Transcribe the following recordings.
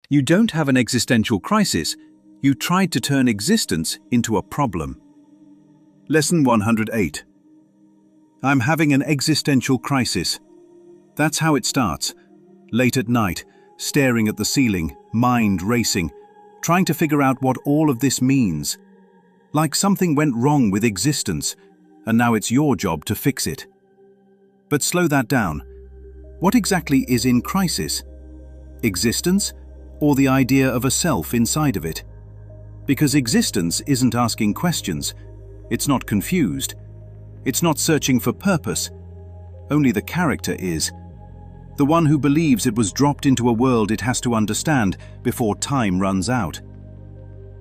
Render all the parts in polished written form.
You don't have an existential crisis. You tried to turn existence into a problem. Lesson 108. I'm having an existential crisis. That's how it starts. Late at night, staring at the ceiling, mind racing, trying to figure out what all of this means. Like something went wrong with existence, and now it's your job to fix it. But slow that down. What exactly is in crisis? Existence, or the idea of a self inside of it? Because existence isn't asking questions. It's not confused. It's not searching for purpose. Only the character is. The one who believes it was dropped into a world it has to understand before time runs out.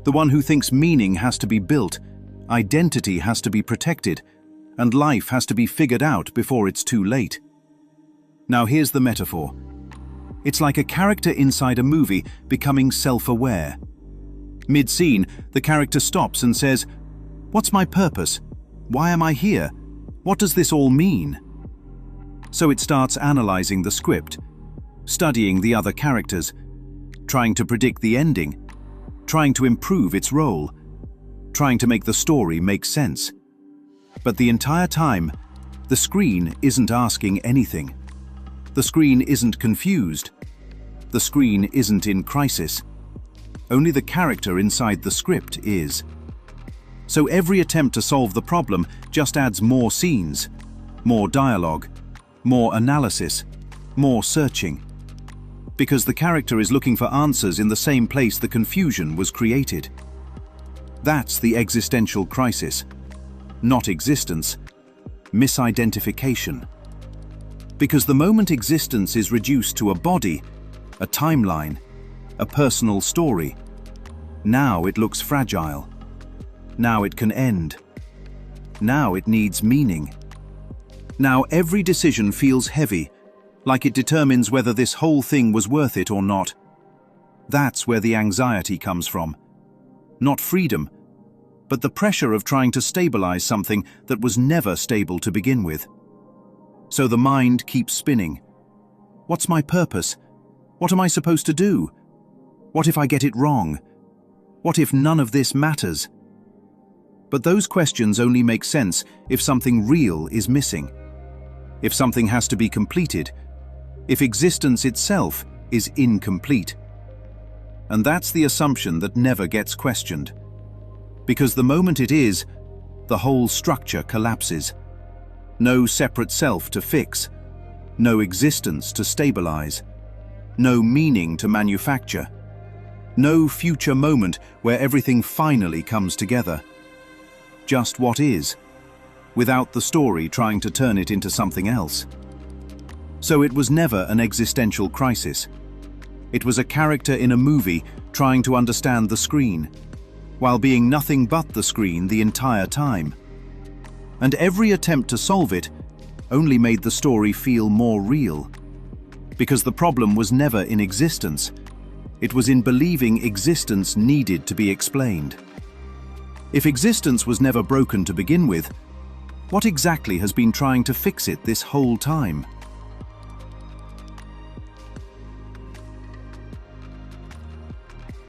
The one who thinks meaning has to be built, identity has to be protected, and life has to be figured out before it's too late. Now here's the metaphor. It's like a character inside a movie becoming self-aware. Mid-scene, the character stops and says, "What's my purpose? Why am I here? What does this all mean?" So it starts analyzing the script, studying the other characters, trying to predict the ending, trying to improve its role, trying to make the story make sense. But the entire time, the screen isn't asking anything. The screen isn't confused. The screen isn't in crisis. Only the character inside the script is. So every attempt to solve the problem just adds more scenes, more dialogue, more analysis, more searching. Because the character is looking for answers in the same place the confusion was created. That's the existential crisis. Not existence, misidentification. Because the moment existence is reduced to a body, a timeline, a personal story, now it looks fragile. Now it can end. Now it needs meaning. Now every decision feels heavy, like it determines whether this whole thing was worth it or not. That's where the anxiety comes from. Not freedom, but the pressure of trying to stabilize something that was never stable to begin with. So the mind keeps spinning. What's my purpose? What am I supposed to do? What if I get it wrong? What if none of this matters? But those questions only make sense if something real is missing. If something has to be completed. If existence itself is incomplete. And that's the assumption that never gets questioned. Because the moment it is, the whole structure collapses. No separate self to fix. No existence to stabilize. No meaning to manufacture. No future moment where everything finally comes together. Just what is, without the story trying to turn it into something else. So it was never an existential crisis. It was a character in a movie trying to understand the screen, while being nothing but the screen the entire time. And every attempt to solve it only made the story feel more real. Because the problem was never in existence. It was in believing existence needed to be explained. If existence was never broken to begin with, what exactly has been trying to fix it this whole time?